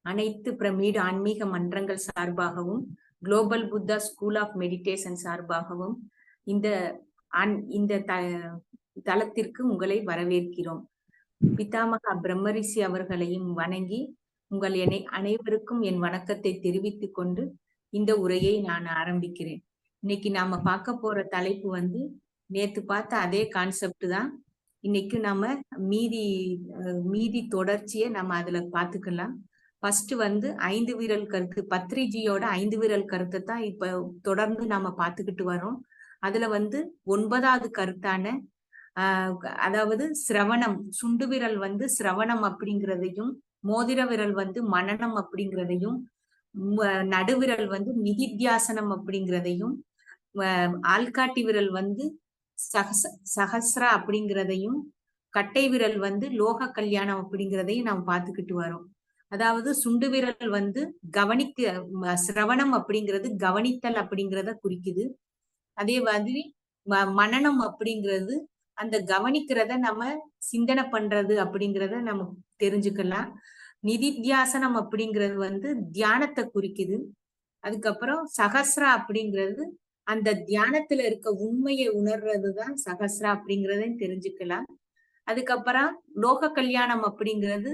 அனைத்து பிரமிடு ஆன்மீக மன்றங்கள் சார்பாகவும் global Buddha school of meditation சார்பாகவும் இந்த இந்த தளத்திற்கு உங்களை வரவேற்கிறோம். பிதாமகா பிரம்மரிஷி அவர்களையும் வணங்கி உங்கள் அனைவருக்கும் என் வணக்கத்தை தெரிவித்துக் கொண்டு இந்த உரையை நான் ஆரம்பிக்கிறேன். இன்னைக்கு நாம பார்க்க போற தலைப்பு நேத்து பார்த்த அதே கான்செப்ட் தான். இன்னைக்கு நாம மீதி தொடர்ச்சியை நம்ம அதுல பாத்துக்கலாம். ஃபர்ஸ்ட் 5 விரல் கருத்து, பத்ரிஜியோட 5 விரல் கருத்தை தான் இப்ப தொடர்ந்து நாம பாத்துக்கிட்டு வரோம். அதுல 9வது கருத்தான அதாவது சிரவணம், சுண்டு விரல் சிரவணம் அப்படிங்கிறதையும், மோதிர விரல் மனனம் அப்படிங்கிறதையும், நடுவிரல் நிதித்தியாசனம் அப்படிங்கிறதையும், ஆள்காட்டி விரல் சகஸ்ரா அப்படிங்கிறதையும், கட்டை விரல் லோக கல்யாணம் அப்படிங்கிறதையும் நாம் பார்த்துக்கிட்டு வரோம். அதாவது சுண்டு விரல் சிரவணம் அப்படிங்கிறது கவனித்தல் அப்படிங்கிறத குறிக்குது. அதே மாதிரி மனனம் அப்படிங்கிறது அந்த கவனிக்கிறத நம்ம சிந்தனை பண்றது அப்படிங்கிறத நம்ம தெரிஞ்சுக்கலாம். நிதித்தியாசனம் அப்படிங்கிறது தியானத்தை குறிக்குது. அதுக்கப்புறம் சகஸ்ரா அப்படிங்கிறது அந்த தியானத்துல இருக்க உண்மையை உணர்றதுதான் சகஸ்ரா அப்படிங்கிறதையும் தெரிஞ்சுக்கலாம். அதுக்கப்புறம் லோக கல்யாணம் அப்படிங்கிறது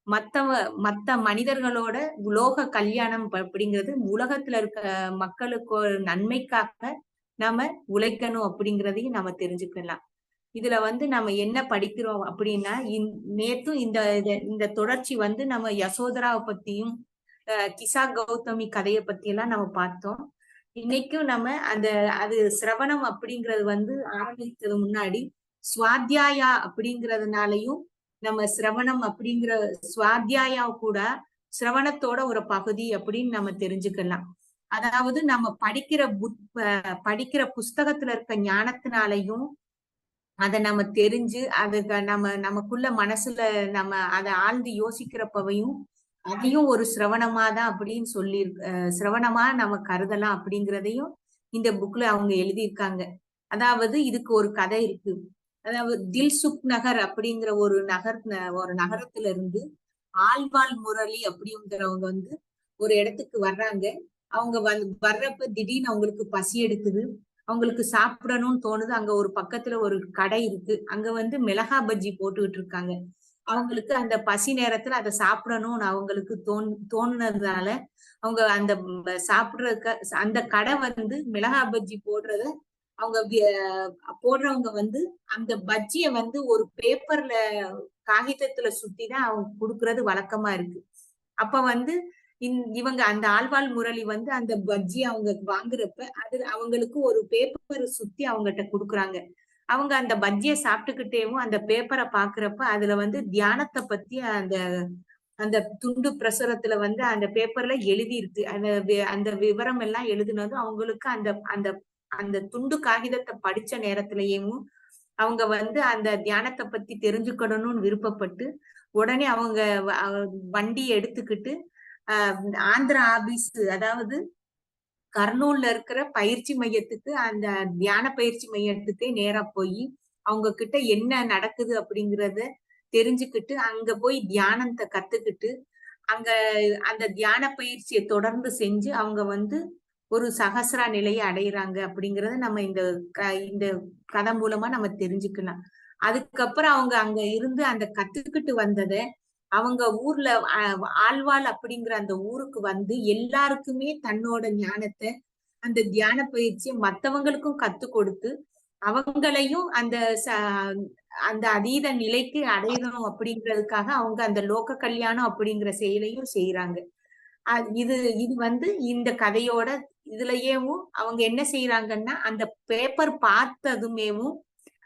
மத்த மனிதர்களோட லோக கல்யாணம் அப்படிங்கிறது உலகத்துல இருக்க மக்களுக்கு நன்மைக்காக நாம உழைக்கணும் அப்படிங்கிறதையும் நம்ம தெரிஞ்சுக்கலாம். இதுல நம்ம என்ன படிக்கிறோம் அப்படின்னா, நேத்தும் இந்த தொடர்ச்சி நம்ம யசோதராவை பத்தியும் கிசா கௌதமி கதையை பத்தி எல்லாம் நம்ம பார்த்தோம். இன்னைக்கும் நம்ம அது சிரவணம் அப்படிங்கிறது ஆரம்பித்தது முன்னாடி சுவாத்தியாயா அப்படிங்கிறதுனாலையும் நம்ம சிரவணம் அப்படிங்கிற சுவாத்தியாயா கூட சிரவணத்தோட ஒரு பகுதி அப்படின்னு நம்ம தெரிஞ்சுக்கலாம். அதாவது நம்ம படிக்கிற புஸ்தகத்துல இருக்க ஞானத்தினாலையும் அதை நம்ம தெரிஞ்சு அதுக்கு நமக்குள்ள மனசுல நம்ம அதை ஆழ்ந்து யோசிக்கிறப்பவையும் அதையும் ஒரு சிரவணமாதான் அப்படின்னு சொல்லி சிரவணமா நம்ம கருதலாம் அப்படிங்கிறதையும் இந்த புக்ல அவங்க எழுதியிருக்காங்க. அதாவது இதுக்கு ஒரு கதை இருக்கு. அதாவது தில்சுக் நகர் அப்படிங்கிற ஒரு நகரத்துல இருந்து ஆழ்வாள் முரளி அப்படிங்கிறவங்க ஒரு இடத்துக்கு வர்றாங்க. அவங்க வர்றப்ப திடீர்னு அவங்களுக்கு பசி எடுக்குது, அவங்களுக்கு சாப்பிடணும்னு தோணுது. அங்க ஒரு பக்கத்துல ஒரு கடை இருக்கு, அங்க மிளகா பஜ்ஜி போட்டுக்கிட்டு இருக்காங்க. அவங்களுக்கு அந்த பசி நேரத்துல அதை சாப்பிடணும்னு அவங்களுக்கு தோணுனதுனால அவங்க அந்த சாப்பிடுறதுக்கு அந்த கடை மிளகா பஜ்ஜி போடுறத அவங்க போடுறவங்க அந்த பஜ்ஜிய ஒரு பேப்பர்ல காகிதத்துல சுத்திதான் அவங்க குடுக்கறது வழக்கமா இருக்கு. அப்ப இவங்க அந்த ஆழ்வாள் முரளி அந்த பஜ்ஜி அவங்க வாங்குறப்ப அது அவங்களுக்கு ஒரு பேப்பர் சுத்தி அவங்ககிட்ட குடுக்குறாங்க. அவங்க அந்த பஜ்ஜிய சாப்பிட்டுக்கிட்டேவும் அந்த பேப்பரை பாக்குறப்ப அதுல தியானத்தை பத்தி அந்த துண்டு பிரசுரத்துல அந்த பேப்பர்ல எழுதி இருக்கு. அந்த விவரம் எல்லாம் எழுதுனதும் அவங்களுக்கு அந்த அந்த அந்த துண்டு காகிதத்தை படிச்ச நேரத்திலேயும் அவங்க அந்த தியானத்தை பத்தி தெரிஞ்சுக்கணும்னு விருப்பப்பட்டு உடனே அவங்க வண்டி எடுத்துக்கிட்டு ஆந்திரா ஆபீஸ், அதாவது கர்னூல்ல இருக்கிற பயிற்சி மையத்துக்கு, அந்த தியான பயிற்சி மையத்துக்கு நேரா போய் அவங்க கிட்ட என்ன நடக்குது அப்படிங்கறத தெரிஞ்சுக்கிட்டு அங்க போய் தியானத்தை கத்துக்கிட்டு அங்க அந்த தியான பயிற்சியை தொடர்ந்து செஞ்சு அவங்க ஒரு சகஸ்ரா நிலையை அடையிறாங்க அப்படிங்கறத நம்ம இந்த கதை மூலமா நம்ம தெரிஞ்சுக்கலாம். அதுக்கப்புறம் அவங்க அங்க இருந்து அந்த கத்துக்கிட்டு வந்ததை அவங்க ஊர்ல ஆழ்வாள் அப்படிங்கிற அந்த ஊருக்கு எல்லாருக்குமே தன்னோட ஞானத்தை, அந்த தியான பயிற்சியை மத்தவங்களுக்கும் கத்து கொடுத்து அவங்களையும் அந்த அதீத நிலைக்கு அடையணும் அப்படிங்கிறதுக்காக அவங்க அந்த லோக கல்யாணம் அப்படிங்கிற செயலையும் செய்யறாங்க. இது இந்த கதையோட இதுலயேவும் அவங்க என்ன செய்யறாங்கன்னா, அந்த பேப்பர் பார்த்ததுமேவும்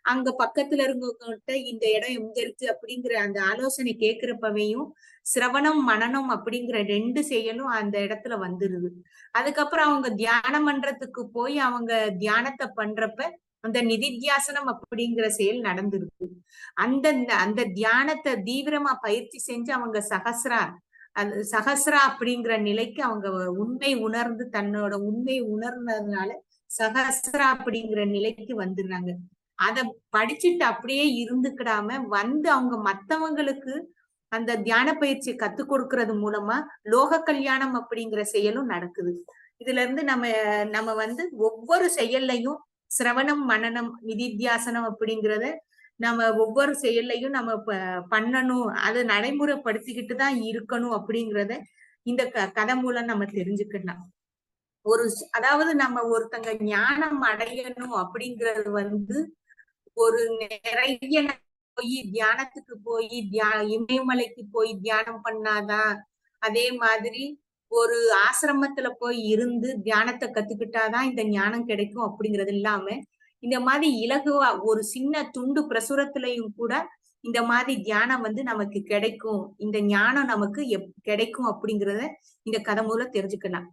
அங்க பக்கத்துல இருந்தவங்ககிட்ட இந்த இடம் எங்க இருக்கு அப்படிங்கிற அந்த ஆலோசனை கேட்கிறப்பவையும் சிரவணம் மனனம் அப்படிங்கிற 2 செயலும் அந்த இடத்துல வந்துருது. அதுக்கப்புறம் அவங்க தியானம் பண்றதுக்கு போய் அவங்க தியானத்தை பண்றப்ப அந்த நிதித்தியாசனம் அப்படிங்கிற செயல் நடந்துருக்கு. அந்த தியானத்தை தீவிரமா பயிற்சி செஞ்சு அவங்க சகஸ்ரா அப்படிங்கிற நிலைக்கு அவங்க உண்மை உணர்ந்து தன்னோட உண்மை உணர்ந்ததுனால சகஸ்ரா அப்படிங்கிற நிலைக்கு வந்துடுறாங்க. அத படிச்சுட்டு அப்படியே இருந்துக்கிடாம அவங்க மத்தவங்களுக்கு அந்த தியான பயிற்சி கத்து கொடுக்கறது மூலமா லோக கல்யாணம் அப்படிங்கிற செயலும் நடக்குது. இதுல இருந்து நம்ம நம்ம வந்து ஒவ்வொரு செயல்லையும் சிரவணம், மனனம், நிதித்தியாசனம் அப்படிங்கிறத நம்ம ஒவ்வொரு செயல்லையும் நம்ம பண்ணணும், அதை நடைமுறைப்படுத்திக்கிட்டு தான் இருக்கணும் அப்படிங்கிறத இந்த கதை மூலம் நம்ம தெரிஞ்சுக்கலாம். அதாவது நம்ம ஒருத்தங்க ஞானம் அடையணும் அப்படிங்கிறது வந்து ஒரு நிறைய போய் தியானத்துக்கு போய் இமயமலைக்கு போய் தியானம் பண்ணாதான், அதே மாதிரி ஒரு ஆசிரமத்துல போய் இருந்து தியானத்தை கத்துக்கிட்டாதான் இந்த ஞானம் கிடைக்கும் அப்படிங்கிறது இல்லாம, இந்த மாதிரி இலகுவா ஒரு சின்ன துண்டு பிரசுரத்திலையும் கூட இந்த மாதிரி தியானம் வந்து நமக்கு கிடைக்கும், இந்த ஞானம் நமக்கு கிடைக்கும் அப்படிங்கிறத இந்த கதை மூலம் தெரிஞ்சுக்கலாம்.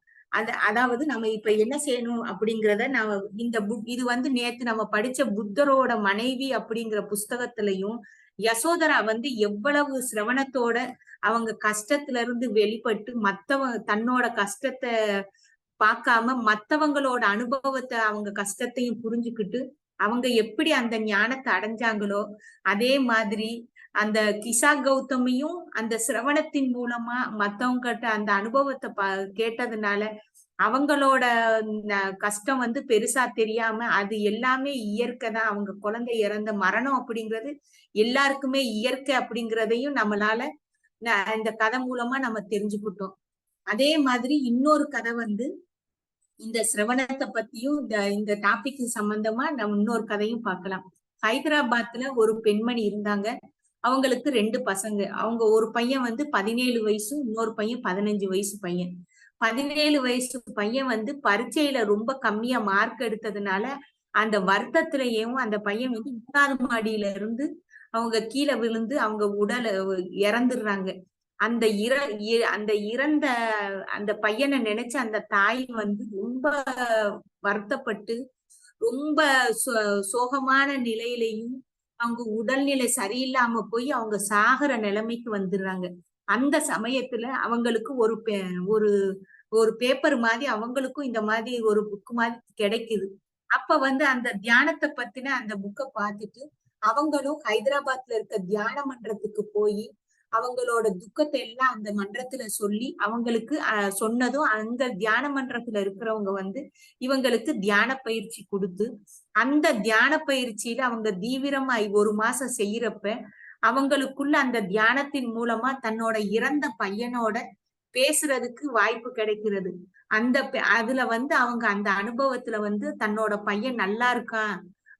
அதாவது நம்ம இப்ப என்ன செய்யணும் அப்படிங்கிறத நம்ம இது வந்து நேத்து நம்ம படிச்ச புத்தரோட மனைவி அப்படிங்கிற புஸ்தகத்திலையும் யசோதரா வந்து எவ்வளவு சிரவணத்தோட அவங்க கஷ்டத்துல இருந்து வெளிப்பட்டு தன்னோட கஷ்டத்தை பார்க்காம மத்தவங்களோட அனுபவத்தை அவங்க கஷ்டத்தையும் புரிஞ்சுக்கிட்டு அவங்க எப்படி அந்த ஞானத்தை அடைஞ்சாங்களோ அதே மாதிரி அந்த கிசா கௌதமியும் அந்த சிரவணத்தின் மூலமா மத்தவங்கிட்ட அந்த அனுபவத்தை கேட்டதுனால அவங்களோட கஷ்டம் வந்து பெருசா தெரியாம அது எல்லாமே இயற்கை தான், அவங்க குழந்தை இறந்த மரணம் அப்படிங்கிறது எல்லாருக்குமே இயற்கை அப்படிங்கிறதையும் நம்மளால இந்த கதை மூலமா நம்ம தெரிஞ்சுக்கிட்டோம். அதே மாதிரி இன்னொரு கதை வந்து இந்த சிரவணத்தை பத்தியும் இந்த டாபிக் சம்பந்தமா நம்ம இன்னொரு கதையும் பார்க்கலாம். ஹைதராபாத்ல ஒரு பெண்மணி இருந்தாங்க. அவங்களுக்கு 2 பசங்க. அவங்க ஒரு பையன் வந்து 17 வயசு, இன்னொரு பையன் 15 வயசு பையன். 17 வயசு பையன் வந்து பரீட்சையில ரொம்ப கம்மியா மார்க் எடுத்ததுனால அந்த வருத்தத்திலேயும் அந்த பையன் வந்து 3வது மாடியில இருந்து அவங்க கீழே விழுந்து அவங்க உடலை இறந்துடுறாங்க. அந்த இறந்த அந்த பையனை நினைச்சு அந்த தாய் வந்து ரொம்ப வருத்தப்பட்டு ரொம்ப சோகமான நிலையிலையும் அவங்க உடல்நிலை சரியில்லாம போய் அவங்க சாகர நிலைமைக்கு வந்துடுறாங்க. அந்த சமயத்துல அவங்களுக்கு ஒரு பேப்பர் மாதிரி அவங்களுக்கும் இந்த மாதிரி ஒரு புக் மாதிரி கிடைக்குது. அப்ப வந்து அந்த தியானத்தை பத்தின அந்த புக்கை பார்த்துட்டு அவங்களும் ஹைதராபாத்ல இருக்க தியான மன்றத்துக்கு போய் அவங்களோட துக்கத்தை எல்லாம் அந்த மன்றத்துல சொல்லி அவங்களுக்கு சொன்னதும் அந்த தியான மன்றத்துல இருக்கிறவங்க வந்து இவங்களுக்கு தியான பயிற்சி கொடுத்து அந்த தியான பயிற்சியில அவங்க தீவிரமா 1 மாசம் செய்யறப்ப அவங்களுக்குள்ள அந்த தியானத்தின் மூலமா தன்னோட இறந்த பையனோட பேசுறதுக்கு வாய்ப்பு கிடைக்கிறது. அதுல வந்து அவங்க அந்த அனுபவத்துல வந்து தன்னோட பையன்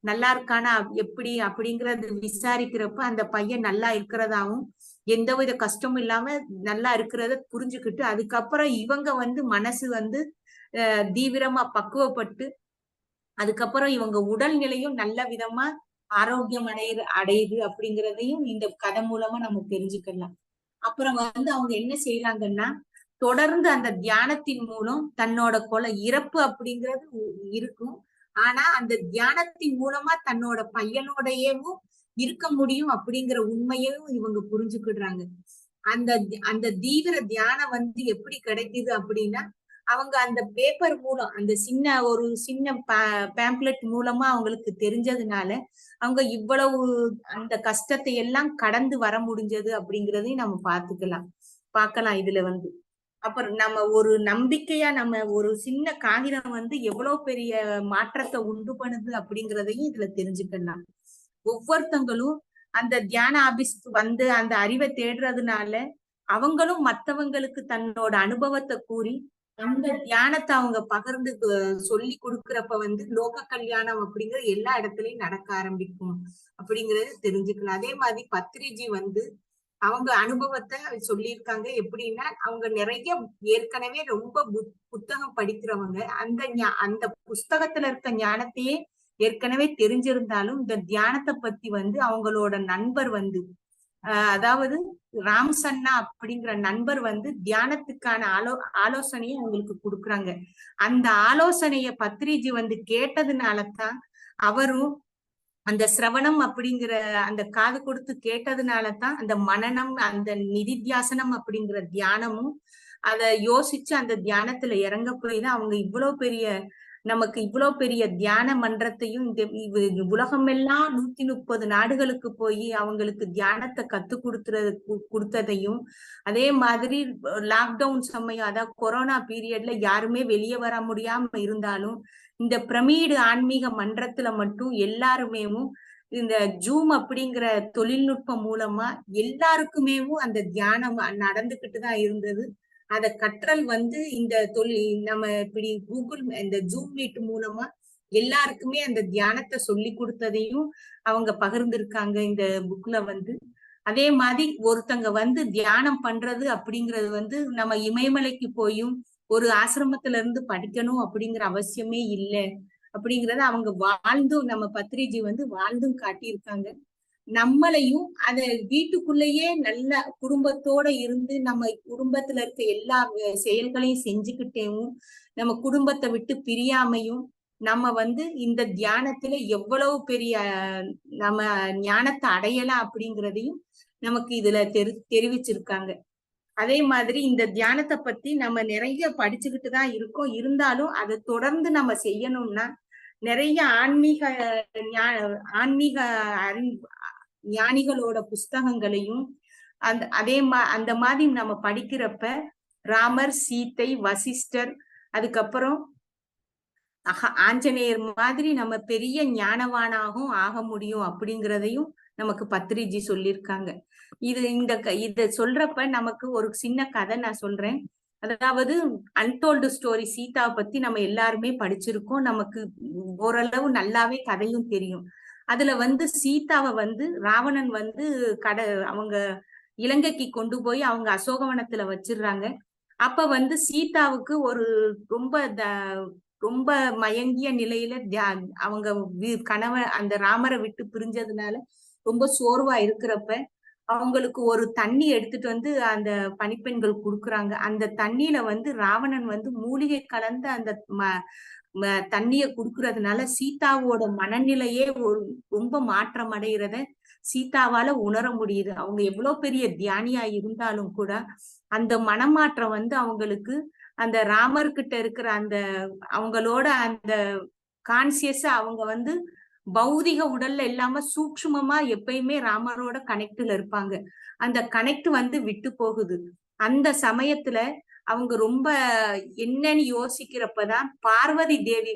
நல்லா இருக்கானா எப்படி அப்படிங்கறது விசாரிக்கிறப்ப அந்த பையன் நல்லா இருக்கிறதாவும் எந்தவித கஷ்டமும் இல்லாம நல்லா இருக்கிறத புரிஞ்சுக்கிட்டு அதுக்கப்புறம் இவங்க வந்து மனசு வந்து தீவிரமா பக்குவப்பட்டு அதுக்கப்புறம் இவங்க உடல்நிலையும் நல்ல விதமா ஆரோக்கியம் அடையுது அப்படிங்கிறதையும் இந்த கதை மூலமா நம்ம தெரிஞ்சுக்கலாம். அப்புறம் வந்து அவங்க என்ன செய்யறாங்கன்னா தொடர்ந்து அந்த தியானத்தின் மூலம் தன்னோட இறப்பு அப்படிங்கிறது இருக்கும். ஆனா அந்த தியானத்தின் மூலமா தன்னோட பையனோடையவும் இருக்க முடியும் அப்படிங்கிற உண்மையையும் இவங்க புரிஞ்சுக்கிடுறாங்க. அந்த தீவிர தியானம் வந்து எப்படி கிடைக்குது அப்படின்னா அவங்க அந்த பேப்பர் மூலம் அந்த சின்ன பேம்ப்ளெட் மூலமா அவங்களுக்கு தெரிஞ்சதுனால அவங்க இவ்வளவு அந்த கஷ்டத்தை எல்லாம் கடந்து வர முடிஞ்சது அப்படிங்கிறதையும் நம்ம பார்க்கலாம் இதுல வந்து. அப்புறம் நம்ம ஒரு நம்பிக்கையா நம்ம ஒரு சின்ன காகிதம் வந்து எவ்வளவு பெரிய மாற்றத்தை உண்டு பண்ணுது அப்படிங்கிறதையும் இதுல தெரிஞ்சுக்கலாம். ஒவ்வொருத்தங்களும் அந்த தியான ஆபீஸ் வந்து அந்த அறிவை தேடுறதுனால அவங்களும் மத்தவங்களுக்கு தன்னோட அனுபவத்தை கூறி அந்த தியானத்தை அவங்க பகிர்ந்து சொல்லி கொடுக்கறப்ப வந்து லோக கல்யாணம் அப்படிங்கிற எல்லா இடத்துலயும் நடக்க ஆரம்பிக்கும் அப்படிங்கறது தெரிஞ்சுக்கலாம். அதே மாதிரி பத்ரிஜி வந்து அவங்க அனுபவத்தை சொல்லியிருக்காங்க. எப்படின்னா அவங்க நிறைய ஏற்கனவே ரொம்ப புத்தகம் படிக்கிறவங்க. அந்த புஸ்தகத்துல இருக்க ஞானத்தையே ஏற்கனவே தெரிஞ்சிருந்தாலும் இந்த தியானத்தை பத்தி வந்து அவங்களோட நண்பர் வந்து அதாவது ராம்சன்னா அப்படிங்கிற நண்பர் வந்து தியானத்துக்கான ஆலோசனையை அவங்களுக்கு கொடுக்குறாங்க. அந்த ஆலோசனைய பத்ரிஜி வந்து கேட்டதுனாலதான் அவரும் அந்த சிரவணம் அப்படிங்கிற அந்த காது கொடுத்து கேட்டதுனாலதான் அந்த மனனம் அந்த நிதித்தியாசனம் அப்படிங்கிற தியானமும் அதை யோசிச்சு அந்த தியானத்துல இறங்க போய் தான் அவங்க இவ்வளவு பெரிய நமக்கு இவ்வளவு பெரிய தியான மன்றத்தையும் இந்த உலகம் எல்லாம் 130 நாடுகளுக்கு போய் அவங்களுக்கு தியானத்தை கத்து கொடுத்ததையும், அதே மாதிரி லாக்டவுன் சமயம், அதாவது கொரோனா பீரியட்ல யாருமே வெளியே வர முடியாம இருந்தாலும் இந்த பிரமிடு ஆன்மீக மன்றத்துல மட்டும் எல்லாருமே இந்த ஜூம் அப்படிங்கிற தொழில்நுட்பம் மூலமா எல்லாருக்குமே அந்த தியானம் நடந்துகிட்டு தான் இருந்தது. அத கற்றல் இந்த நம்ம இப்படி கூகுள் இந்த ஜூம் மீட் மூலமா எல்லாருக்குமே அந்த தியானத்தை சொல்லி கொடுத்ததையும் அவங்க பகிர்ந்திருக்காங்க இந்த புக்ல. அதே மாதிரி ஒருத்தங்க தியானம் பண்றது அப்படிங்கிறது நம்ம இமயமலைக்கு போயும் ஒரு ஆசிரமத்துல இருந்து படிக்கணும் அப்படிங்கிற அவசியமே இல்லை அப்படிங்கறத அவங்க வாழ்ந்தும், நம்ம பத்ரிஜி வாழ்ந்தும் காட்டியிருக்காங்க. நம்மளையும் அத வீட்டுக்குள்ளேயே நல்ல குடும்பத்தோட இருந்து நம்ம குடும்பத்துல இருக்க எல்லா செயல்களையும் செஞ்சுக்கிட்டேவும் நம்ம குடும்பத்தை விட்டு பிரியாமையும் நம்ம இந்த தியானத்துல எவ்வளவு பெரிய நம்ம ஞானத்தை அடையலாம் அப்படிங்கிறதையும் நமக்கு இதுல தெரிவிச்சிருக்காங்க. அதே மாதிரி இந்த தியானத்தை பத்தி நம்ம நிறைய படிச்சுக்கிட்டு தான் இருக்கோம். இருந்தாலும் அதை தொடர்ந்து நம்ம செய்யணும்னா நிறைய ஆன்மீக ஞானிகளோட புஸ்தகங்களையும் அந்த மாதிரி நம்ம படிக்கிறப்ப ராமர், சீத்தை, வசிஷ்டர், அதுக்கப்புறம் ஆஞ்சநேயர் மாதிரி நம்ம பெரிய ஞானவானாகவும் ஆக முடியும் அப்படிங்கிறதையும் நமக்கு பத்ரிஜி சொல்லியிருக்காங்க. இத சொல்றப்ப நமக்கு ஒரு சின்ன கதை நான் சொல்றேன். அதாவது அன்டோல்டு ஸ்டோரி சீதாவை பத்தி நம்ம எல்லாருமே படிச்சிருக்கோம். நமக்கு ஓரளவு நல்லாவே கதையும் தெரியும். அதுல சீதாவை ராவணன் அவங்க இலங்கைக்கு கொண்டு போய் அவங்க அசோகவனத்துல வச்சிடுறாங்க. அப்ப சீதாவுக்கு ஒரு ரொம்ப மயங்கிய நிலையில அவங்க கணவன் அந்த ராமரை விட்டு பிரிஞ்சதுனால ரொம்ப சோர்வா இருக்கிறப்ப அவங்களுக்கு ஒரு தண்ணி எடுத்துட்டு அந்த பணிப்பெண்கள் குடுக்குறாங்க. அந்த தண்ணியில ராவணன் மூலிகை கலந்த அந்த தண்ணிய குடுக்கறதுனால சீதாவோட மனநிலையே ரொம்ப மாற்றம் அடைகிறத சீதாவால உணர முடியுது. அவங்க எவ்வளவு பெரிய தியானியா இருந்தாலும் கூட அந்த மனமாற்றம் அவங்களுக்கு அந்த ராமர்கிட்ட இருக்கிற அந்த அவங்களோட அந்த கான்சியஸ அவங்க பௌதிக உடல்ல இல்லாம சூக்ஷ்மமா எப்பயுமே ராமரோட கனெக்ட்ல இருப்பாங்க. அந்த கனெக்ட் விட்டு போகுது. அந்த சமயத்துல அவங்க ரொம்ப என்னன்னு யோசிக்கிறப்பதான் பார்வதி தேவி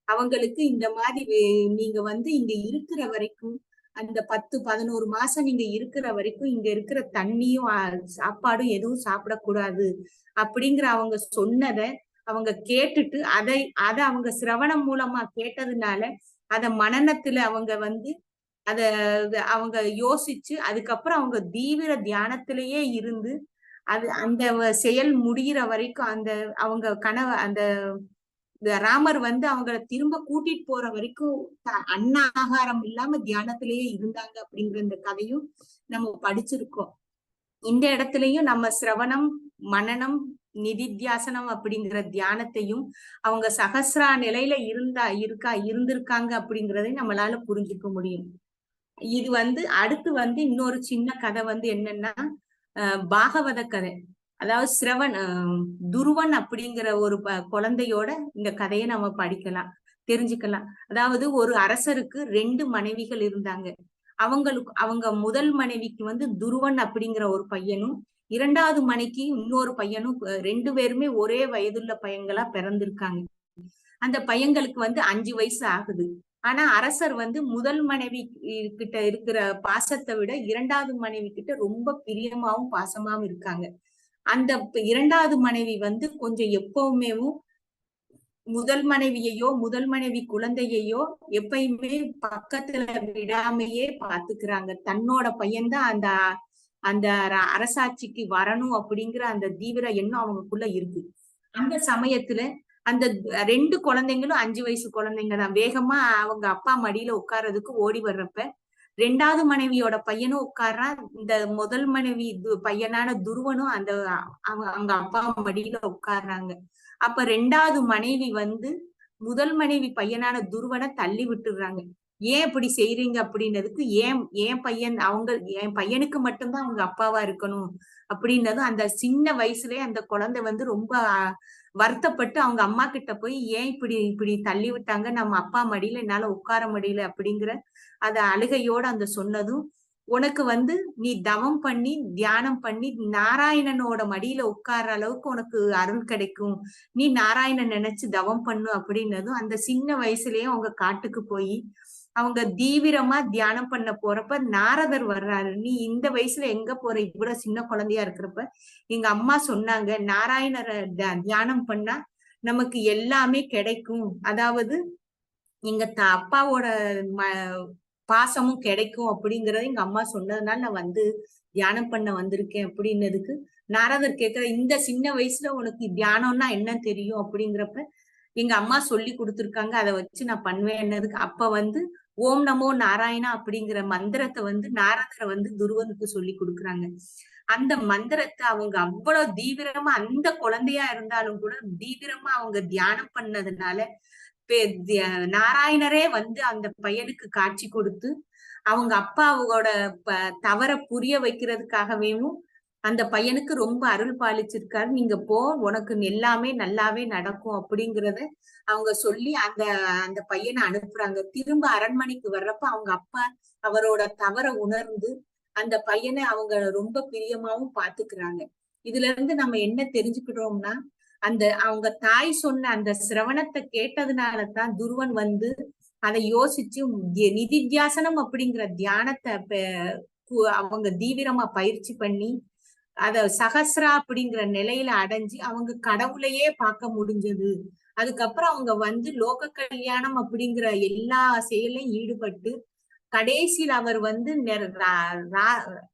அவங்களுக்கு இந்த மாதிரி நீங்க இங்க இருக்கிற வரைக்கும் அந்த 10-11 மாசம் நீங்க இருக்கிற வரைக்கும் இங்க இருக்கிற தண்ணியும் சாப்பாடும் எதுவும் சாப்பிடக்கூடாது அப்படிங்கிற அவங்க சொன்னதை அவங்க கேட்டுட்டு அதை அவங்க சிரவணம் மூலமா கேட்டதுனால அத மனநத்துல அவங்க அத அவங்க யோசிச்சு அதுக்கப்புறம் அவங்க தீவிர தியானத்திலேயே இருந்து அந்த செயல் முடிகிற வரைக்கும் அவங்க அந்த ராமர் அவங்கள திரும்ப கூட்டிட்டு போற வரைக்கும் அன்ன ஆகாரம் இல்லாம தியானத்திலேயே இருந்தாங்க அப்படிங்கிற இந்த கதையும் நம்ம படிச்சிருக்கோம். இந்த இடத்துலயும் நம்ம சிரவணம், மனனம், நிதித்தியாசனம் அப்படிங்கிற தியானத்தையும் அவங்க சகசிரா நிலையில இருந்திருக்காங்க அப்படிங்கறதையும் நம்மளால புரிஞ்சுக்க முடியும். இது அடுத்து இன்னொரு சின்ன கதை என்னன்னா பாகவத கதை. அதாவது துருவன் அப்படிங்கிற ஒரு குழந்தையோட இந்த கதையை நம்ம படிக்கலாம், தெரிஞ்சுக்கலாம். அதாவது ஒரு அரசருக்கு 2 மனைவிகள் இருந்தாங்க. அவங்க முதல் மனைவிக்கு துருவன் அப்படிங்கிற ஒரு பையனும், 2வது மனைவிக்கு இன்னொரு பையனும், 2 பேருமே ஒரே வயதுள்ள பையங்களா பிறந்திருக்காங்க. அந்த பையங்களுக்கு 5 வயசு ஆகுது. ஆனா அரசர் முதல் மனைவி கிட்ட இருக்கிற பாசத்தை விட 2வது மனைவி கிட்ட ரொம்ப பிரியமாவும் பாசமாவும் இருக்காங்க. அந்த 2வது மனைவி கொஞ்சம் எப்பவுமே முதல் மனைவியையோ முதல் மனைவி குழந்தையையோ எப்பயுமே பக்கத்துல விடாமையே பாத்துக்கிறாங்க. தன்னோட பையன்தான் அந்த அரசாட்சிக்கு வரணும் அப்படிங்கிற அந்த தீவிர எண்ணம் அவங்களுக்குள்ள இருக்கு. அந்த சமயத்துல அந்த 2 குழந்தைங்களும் 5 வயசு குழந்தைங்க தான். வேகமா அவங்க அப்பா மடியில உட்கார்றதுக்கு ஓடி வர்றப்ப 2வது மனைவியோட பையனும் உட்கார்றான். இந்த முதல் மனைவி பையனான துருவனும் அவங்க அப்பா மடியில உட்கார்றாங்க. அப்ப 2வது மனைவி முதல் மனைவி பையனான துருவனை தள்ளி விட்டுடுறாங்க. ஏன் இப்படி செய்றீங்க அப்படின்னதுக்கு, என் பையன் என் பையனுக்கு மட்டும்தான் அவங்க அப்பாவா இருக்கணும் அப்படின்னதும், அந்த சின்ன வயசுலயே அந்த குழந்தை வந்து ரொம்ப வருத்தப்பட்டு அவங்க அம்மா கிட்ட போய் ஏன் இப்படி இப்படி தள்ளி விட்டாங்க நம்ம அப்பா மடியில என்னால உட்கார முடியல அப்படிங்கிற அத அழுகையோட அந்த சொன்னதும், உனக்கு வந்து நீ தவம் பண்ணி தியானம் பண்ணி நாராயணனோட மடியில உட்கார்ற அளவுக்கு உனக்கு அருள் கிடைக்கும். நீ நாராயணன் நினைச்சு தவம் பண்ணு அப்படின்னதும், அந்த சின்ன வயசுலயே அவங்க காட்டுக்கு போய் அவங்க தீவிரமா தியானம் பண்ண போறப்ப நாரதர் வர்றாரு. நீ இந்த வயசுல எங்க போற? இவ்வளவு சின்ன குழந்தையா இருக்கிறப்ப எங்க அம்மா சொன்னாங்க நாராயணரை தியானம் பண்ணா நமக்கு எல்லாமே கிடைக்கும். அதாவது எங்க அப்பாவோட பாசமும் கிடைக்கும் அப்படிங்கறத எங்க அம்மா சொன்னதுனால நான் வந்து தியானம் பண்ண வந்திருக்கேன் அப்படின்னதுக்கு நாரதர் கேக்குற இந்த சின்ன வயசுல உனக்கு தியானம்னா என்ன தெரியும் அப்படிங்கிறப்ப எங்க அம்மா சொல்லி கொடுத்துருக்காங்க அதை வச்சு நான் பண்ணுவேன்னதுக்கு அப்ப வந்து ஓம் நமோ நாராயணா அப்படிங்கிற மந்திரத்தை வந்து நாரதரை வந்து துருவனுக்கு சொல்லி கொடுக்குறாங்க. அந்த மந்திரத்தை அவங்க அவ்வளவு தீவிரமா அந்த குழந்தையா இருந்தாலும் கூட தீவிரமா அவங்க தியானம் பண்ணதுனால நாராயணரே வந்து அந்த பையனுக்கு காட்சி கொடுத்து அவங்க அப்பாவோட தவற புரிய வைக்கிறதுக்காகவேவும் அந்த பையனுக்கு ரொம்ப அருள் பாலிச்சிருக்காரு. நீங்க போ, உனக்கு எல்லாமே நல்லாவே நடக்கும் அப்படிங்கறத அவங்க சொல்லி அந்த அந்த பையனை அனுப்புறாங்க. திரும்ப அரண்மனைக்கு வர்றப்ப அவங்க அப்பா அவரோட தவற உணர்ந்து அந்த பையனை அவங்க ரொம்ப பிரியமாவும் பாத்துக்கிறாங்க. இதுல இருந்து நம்ம என்ன தெரிஞ்சுக்கிட்டோம்னா, அந்த அவங்க தாய் சொன்ன அந்த சிரவணத்தை கேட்டதுனாலதான் துருவன் வந்து அதை யோசிச்சு நிதித்தியாசனம் அப்படிங்கிற தியானத்தை அவங்க தீவிரமா பயிற்சி பண்ணி அத சகஸ்ரா அப்படிங்கிற நிலையில அடைஞ்சு அவங்க கடவுளையே பார்க்க முடிஞ்சது. அதுக்கப்புறம் அவங்க வந்து லோக கல்யாணம் அப்படிங்கிற எல்லா செயலையும் ஈடுபட்டு கடைசியில் அவர் வந்து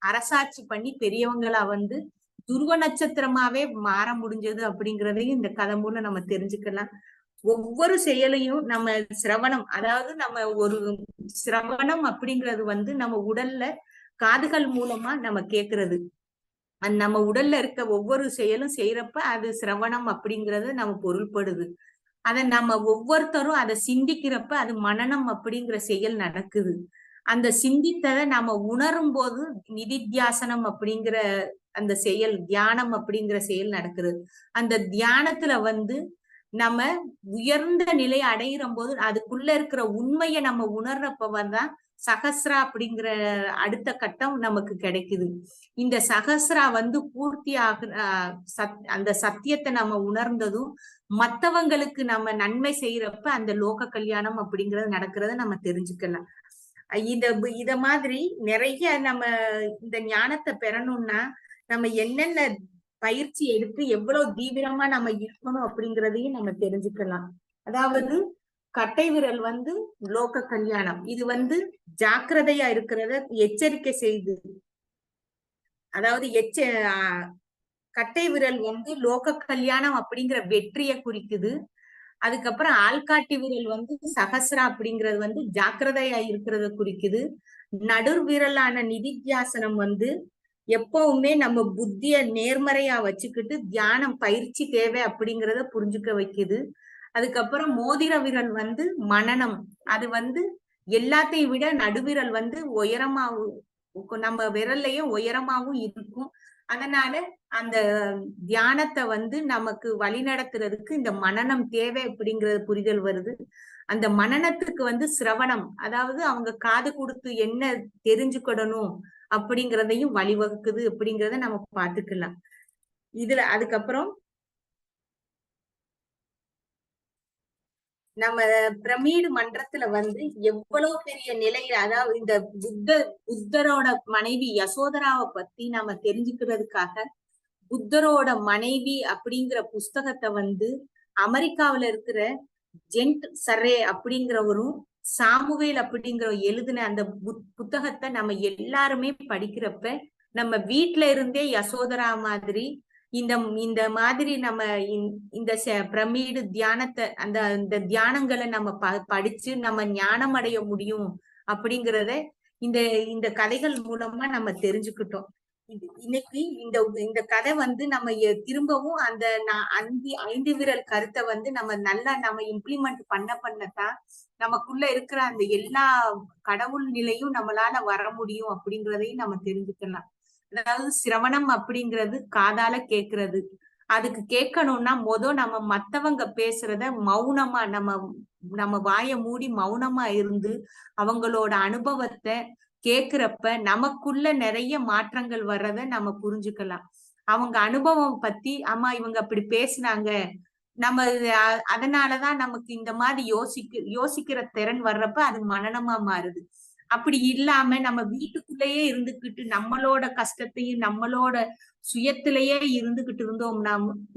அரசாட்சி பண்ணி பெரியவங்களா வந்து துருவ நட்சத்திரமாவே மாற முடிஞ்சது அப்படிங்கிறதையும் இந்த கதை மூலம் நம்ம தெரிஞ்சுக்கலாம். ஒவ்வொரு செயலையும் நம்ம சிரவணம், அதாவது நம்ம ஒரு சிரவணம் அப்படிங்கிறது வந்து நம்ம உடல்ல காதுகள் மூலமா நம்ம கேக்குறது. நம்ம உடல்ல இருக்க ஒவ்வொரு செயலும் செய்யறப்ப அது சிரவணம் அப்படிங்கறது நம்ம பொருள்படுது. அதை நம்ம ஒவ்வொருத்தரும் அதை சிந்திக்கிறப்ப அது மனனம் அப்படிங்கிற செயல் நடக்குது. அந்த சிந்தித்ததை நாம உணரும் போது நிதித்தியாசனம் அப்படிங்கிற அந்த செயல், தியானம் அப்படிங்கிற செயல் நடக்குது. அந்த தியானத்துல வந்து நம்ம உயர்ந்த நிலை அடையிற போது அதுக்குள்ள இருக்கிற உண்மையை நம்ம உணர்றப்பதான் சகஸ்ரா அப்படிங்கிற அடுத்த கட்டம் நமக்கு கிடைக்குது. இந்த சகஸ்ரா வந்து பூர்த்தி அந்த சத்தியத்தை நம்ம உணர்ந்ததும் மத்தவங்களுக்கு நம்ம நன்மை செய்யறப்ப அந்த லோக கல்யாணம் அப்படிங்கறது நடக்கிறத நம்ம தெரிஞ்சுக்கலாம். இத மாதிரி நிறைய நம்ம இந்த ஞானத்தை பெறணும்னா நம்ம என்னென்ன பயிற்சி எடுத்து எவ்வளவு தீவிரமா நம்ம இருக்கணும் அப்படிங்கறதையும் நம்ம தெரிஞ்சுக்கலாம். அதாவது கட்டை விரல் வந்து லோக கல்யாணம், இது வந்து ஜாக்கிரதையா இருக்கிறத எச்சரிக்கை செய்து, அதாவது கட்டை விரல் வந்து லோக கல்யாணம் அப்படிங்கிற வெற்றியை குறிக்குது. அதுக்கப்புறம் ஆள்காட்டி விரல் வந்து சகஸ்ரா அப்படிங்கிறது வந்து ஜாக்கிரதையா இருக்கிறத குறிக்குது. நடு விரலான நிதித்தியாசனம் வந்து எப்பவுமே நம்ம புத்திய நேர்மறையா வச்சுக்கிட்டு தியானம் பயிற்சி தேவை அப்படிங்கிறத புரிஞ்சுக்க வைக்குது. அதுக்கப்புறம் மோதிர விரல் வந்து மனனம், அது வந்து எல்லாத்தையும் விட நடுவிரல் வந்து உயரமாவும் நம்ம விரல்லையே உயரமாவும் இருக்கும். அதனால அந்த தியானத்தை வந்து நமக்கு வழி நடத்துறதுக்கு இந்த மனனம் தேவை அப்படிங்கறது புரிதல் வருது. அந்த மனனத்துக்கு வந்து சிரவணம், அதாவது அவங்க காது கொடுத்து என்ன தெரிஞ்சுக்கிடணும் அப்படிங்கிறதையும் வழிவகுக்குது அப்படிங்கிறத நம்ம பார்த்துக்கலாம். இதுல அதுக்கப்புறம் நம்ம பிரமிடு மன்றத்துல வந்து எவ்வளவு பெரிய நிலையில, அதாவது இந்த புத்தரோட மனைவி யசோதராவை பத்தி நாம தெரிஞ்சுக்கிறதுக்காக புத்தரோட மனைவி அப்படிங்கிற புஸ்தகத்தை வந்து அமெரிக்காவில இருக்கிற ஜென்ட் சர்ரே அப்படிங்கிறவரும் சாமுவேல் அப்படிங்கிற எழுதின அந்த புத்தகத்தை நம்ம எல்லாருமே படிக்கிறப்ப நம்ம வீட்டுல இருந்தே யசோதரா மாதிரி இந்த இந்த மாதிரி நம்ம இந்த பிரமிடு தியானத்தை இந்த தியானங்களை நம்ம படிச்சு நம்ம ஞானம் அடைய முடியும் அப்படிங்கிறத இந்த இந்த கதைகள் மூலமா நம்ம தெரிஞ்சுக்கிட்டோம். இன்னைக்கு இந்த கதை வந்து நம்ம திரும்பவும் அந்த 5 விரல் கருத்தை வந்து நம்ம நல்லா நம்ம இம்ப்ளிமெண்ட் பண்ணத்தான் நமக்குள்ள இருக்கிற அந்த எல்லா கடவுள் நிலையும் நம்மளால வர முடியும் அப்படிங்கிறதையும் நம்ம தெரிஞ்சுக்கலாம். அதாவது சிரவணம் அப்படிங்கிறது காதால கேட்கிறது. அதுக்கு கேட்கணும்னா நம்ம மத்தவங்க பேசுறத மௌனமா நம்ம நம்ம வாய மூடி மௌனமா இருந்து அவங்களோட அனுபவத்தை கேக்குறப்ப நமக்குள்ள நிறைய மாற்றங்கள் வர்றத நம்ம புரிஞ்சுக்கலாம். அவங்க அனுபவம் பத்தி ஆமா இவங்க அப்படி பேசுனாங்க, நம்ம அதனாலதான் நமக்கு இந்த மாதிரி யோசிக்கிற திறன் வர்றப்ப அது மனனமா மாறுது. அப்படி இல்லாம நம்ம வீட்டுக்குள்ளேயே இருந்துகிட்டு நம்மளோட கஷ்டத்தையும் நம்மளோட சுயத்திலேயே இருந்துகிட்டு இருந்தோம்னா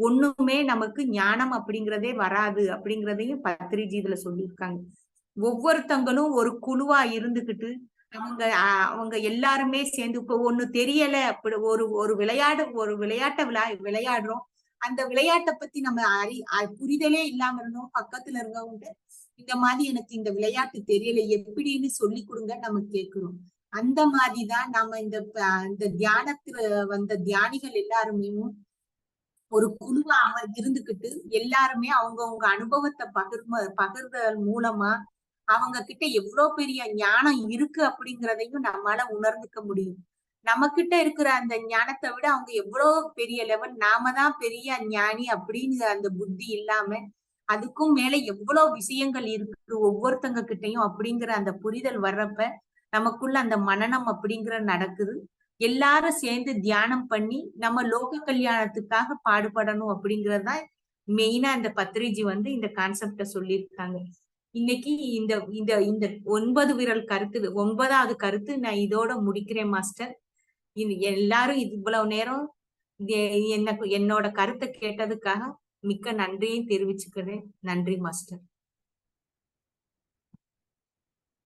ஒண்ணுமே நமக்கு ஞானம் அப்படிங்கிறதே வராது அப்படிங்கிறதையும் பத்ரிஜி இதுல சொல்லியிருக்காங்க. ஒவ்வொருத்தங்களும் ஒரு குழுவா இருந்துகிட்டு அவங்க எல்லாருமே சேர்ந்து இப்ப ஒண்ணு தெரியல அப்படி ஒரு விளையாட்டை விளையாடுறோம். அந்த விளையாட்டை பத்தி நம்ம புரிதலே இல்லாம இருந்தோம். பக்கத்துல இருக்கவங்க இந்த மாதிரி எனக்கு இந்த விளையாட்டு தெரியல எப்படின்னு சொல்லி கொடுங்க நம்ம கேட்கிறோம். அந்த மாதிரிதான் நம்ம இந்த தியானத்துல வந்த தியானிகள் எல்லாருமே ஒரு குழுவா இருந்துகிட்டு எல்லாருமே அவங்கவுங்க அனுபவத்தை பகிர்தல் மூலமா அவங்க கிட்ட எவ்வளவு பெரிய ஞானம் இருக்கு அப்படிங்கிறதையும் நம்மளால உணர்ந்துக்க முடியும். நம்ம கிட்ட இருக்கிற அந்த ஞானத்தை விட அவங்க எவ்வளவு பெரிய லெவல், நாம தான் பெரிய ஞானி அப்படின்னு அந்த புத்தி இல்லாம அதுக்கும் மேல எவ்வளவு விஷயங்கள் இருக்கு ஒவ்வொருத்தங்க கிட்டையும் அப்படிங்கிற அந்த புரிதல் வர்றப்ப நமக்குள்ள அந்த மனனம் அப்படிங்கிற நடக்குது. எல்லாரும் சேர்ந்து தியானம் பண்ணி நம்ம லோக கல்யாணத்துக்காக பாடுபடணும் அப்படிங்கறதுதான் மெயினா இந்த பத்ரிஜி இந்த கான்செப்ட சொல்லியிருக்காங்க. இன்னைக்கு இந்த இந்த இந்த 9 விரல் கருத்து 9வது கருத்து நான் இதோட முடிக்கிறேன் மாஸ்டர். எல்லாரும் இவ்வளவு நேரம் என்னோட கருத்தை கேட்டதுக்காக மிக்க நன்றியும் தெரிவிச்சுக்கிறேன். நன்றி மாஸ்டர்.